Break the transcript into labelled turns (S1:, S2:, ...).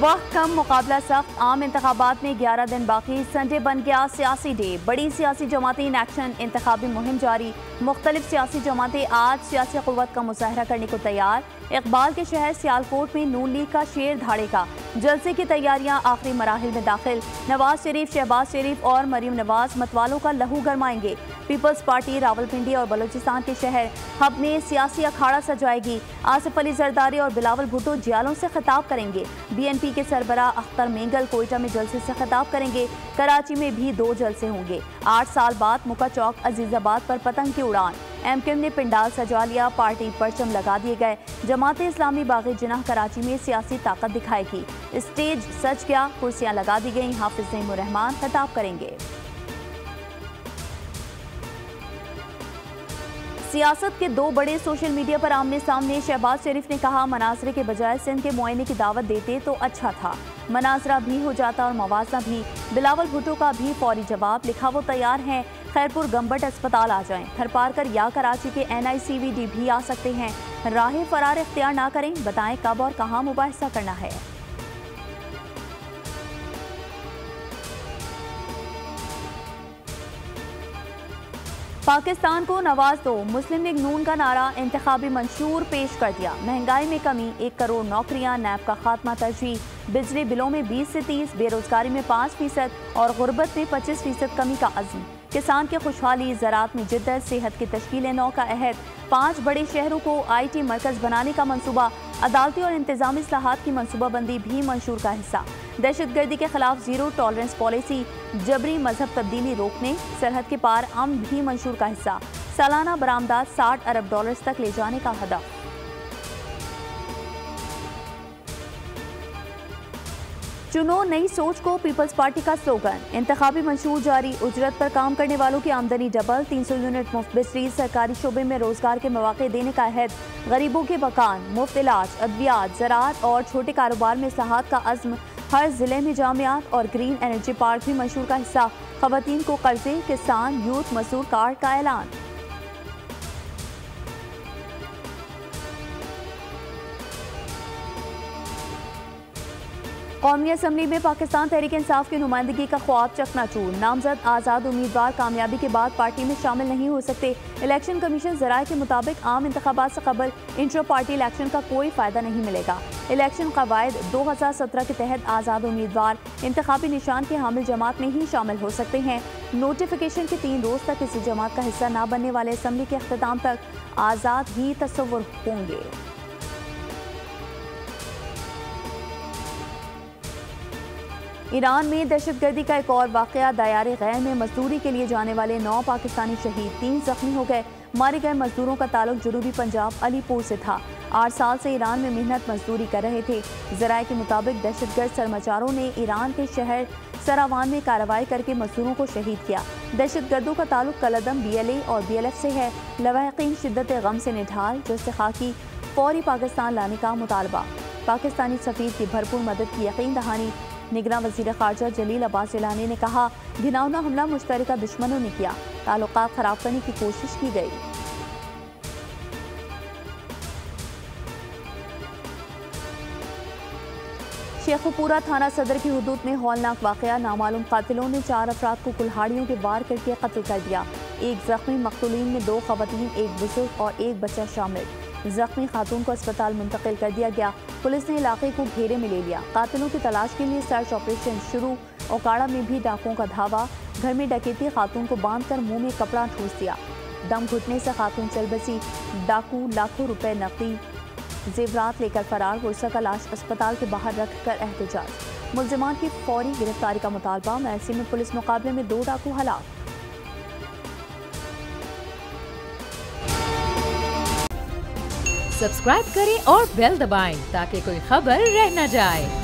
S1: वक्त कम मुकाबला सख्त, आम इंतखाबात में 11 दिन बाकी, संडे बन गया सियासी डे। बड़ी सियासी जमातें इन एक्शन, इंतखाबी मुहिम जारी। मुख्तलिफ सियासी जमातें आज सियासी क़ुव्वत का मुजाहरा करने को तैयार। इकबाल के शहर सियालकोट में नून लीग का शेर धाड़ेगा। जलसे की तैयारियां आखिरी मराहिल में दाखिल। नवाज शरीफ, शहबाज शरीफ और मरीम नवाज मतवालों का लहू गरमाएंगे। पीपल्स पार्टी रावलपिंडी और बलोचिस्तान के शहर हब में सियासी अखाड़ा सजाएगी। आसिफ अली जरदारी और बिलावल भुट्टो जियालों से खिताब करेंगे। बीएनपी के सरबराह अख्तर मेंगल कोयटा में जलसे से खिताब करेंगे। कराची में भी 2 जलसे होंगे। 8 साल बाद मुका चौक अजीजाबाद पर पतंग की उड़ान। एमक्यूएम ने पिंडाल सजा लिया, पार्टी परचम लगा दिए गए। जमात इस्लामी बाग़ जिनाह कराची में सियासी ताकत दिखाएगी। स्टेज सज गया, कुर्सियां लगा दी गई। हाफिज नईमुर रहमान खिताब करेंगे। सियासत के 2 बड़े सोशल मीडिया पर आमने सामने। शहबाज शरीफ ने कहा, मनाजरे के बजाय सिंध के मुआयने की दावत देते तो अच्छा था। मनाजरा भी हो जाता और मवाजना भी। बिलावल भुट्टो का भी फौरी जवाब, लिखा वो तैयार हैं, खैरपुर गम्बट अस्पताल आ जाएं। थरपारकर या कराची के NICVD भी आ सकते हैं। राह फरार इख्तियार ना करें, बताएं कब और कहां मुबाहिसा करना है। पाकिस्तान को नवाज दो, मुस्लिम लीग नून का नारा इंतखाबी मंशूर पेश कर दिया। महंगाई में कमी, 1 करोड़ नौकरियां, नैब का खात्मा तरजीह। बिजली बिलों में 20 से 30, बेरोजगारी में 5% और गुर्बत में 25% कमी का अज़्म। किसान की खुशहाली, ज़राअत में जिद्दत, सेहत की तश्कील नौ का अहद। 5 बड़े शहरों को IT मरकज़ बनाने का मंसूबा। अदालती और इंतजामी इस्लाहात की मनसूबाबंदी भी मंशूर का हिस्सा। दहशतगर्दी के खिलाफ 0 टॉलरेंस पॉलिसी। जबरी मजहब तब्दीली रोकने, सरहद के पार अमन भी मंशूर का हिस्सा। सालाना बरामदात $60 अरब तक ले जाने का हदफ। चुनो नई सोच को पीपल्स पार्टी का स्लोगन। इंतखाबी मंशूर जारी। उजरत पर काम करने वालों की आमदनी डबल, 300 यूनिट मुफ्त बिजली। सरकारी शोबे में रोजगार के मौके देने का अहद। गरीबों के मकान, मुफ्त इलाज, अद्वियात, ज़राअत और छोटे कारोबार में इस्लाहात का अज़्म। हर जिले में जामियात और ग्रीन एनर्जी पार्क भी मंशूर का हिस्सा। ख़वातीन को कर्जे, किसान यूथ मजदूर कार्ड का ऐलान। कौमी असम्बली में पाकिस्तान तहरीक इंसाफ की नुमाइंदगी का ख्वाब चकनाचूर। नामजद आज़ाद उम्मीदवार कामयाबी के बाद पार्टी में शामिल नहीं हो सकते। इलेक्शन कमीशन ज़राए के मुताबिक आम इंतखाबात से कबल इंट्रा पार्टी इलेक्शन का कोई फ़ायदा नहीं मिलेगा। इलेक्शन कवायद 2017 के तहत आज़ाद उम्मीदवार इंतखाबी निशान के हामिल जमात में ही शामिल हो सकते हैं। नोटिफिकेशन के 3 रोज़ तक किसी जमात का हिस्सा न बनने वाले असम्बली के अख्ताम तक आज़ाद ही तस्वुर होंगे। ईरान में दहशतगर्दी का एक और वाक़या। दायारे गैर में मजदूरी के लिए जाने वाले 9 पाकिस्तानी शहीद, 3 जख्मी हो गए। मारे गए मजदूरों का ताल्लुक जनूबी पंजाब अलीपुर से था। 8 साल से ईरान में मेहनत मजदूरी कर रहे थे। ज़राए के मुताबिक दहशतगर्द सरमाचारों ने ईरान के शहर सरावान में कार्रवाई करके मजदूरों को शहीद किया। दहशतगर्दों का ताल्लुक कलदम BLA और BLF से है। लवाहिकीन शिद्दत गम से निढाल, जुस्तिखा की फौरी पाकिस्तान लाने का मुतालबा। पाकिस्तानी सफ़ीर की भरपूर मदद की यकीन दहानी। निगरान वज़ीर ख़ारजा जलील अब्बास जिलानी ने कहा, घिनौना हमला मुश्तरका दुश्मनों ने किया, ताल्लुकात ख़राब करने की कोशिश की गई। शेखुपुरा थाना सदर की हुदूद में हौलनाक वाक़या। नामालूम कातिलों ने 4 अफराद को कुल्हाड़ियों के वार करके कत्ल कर दिया। 1 जख्मी। मक़तूलीन में 2 ख़वातीन, 1 बुजुर्ग और 1 बच्चा शामिल। जख्मी खातून को अस्पताल मुंतकिल कर दिया गया। पुलिस ने इलाके को घेरे में ले लिया। कातिलों की तलाश के लिए सर्च ऑपरेशन शुरू। ओकाड़ा में भी डाकुओं का धावा। घर में डकैती, खातून को बांधकर मुंह में कपड़ा ठूस दिया। दम घुटने से खातून चल बसी। डाकू लाखों रुपए नकदी जेवरात लेकर फरार। गुरसा का लाश अस्पताल के बाहर रख कर एहतजाज। मुल्जिमान की फौरी गिरफ्तारी का मुतालबा। मैसी में पुलिस मुकाबले में 2 डाकू हलाक।
S2: सब्सक्राइब करें और बेल दबाएं ताकि कोई खबर रह न जाए।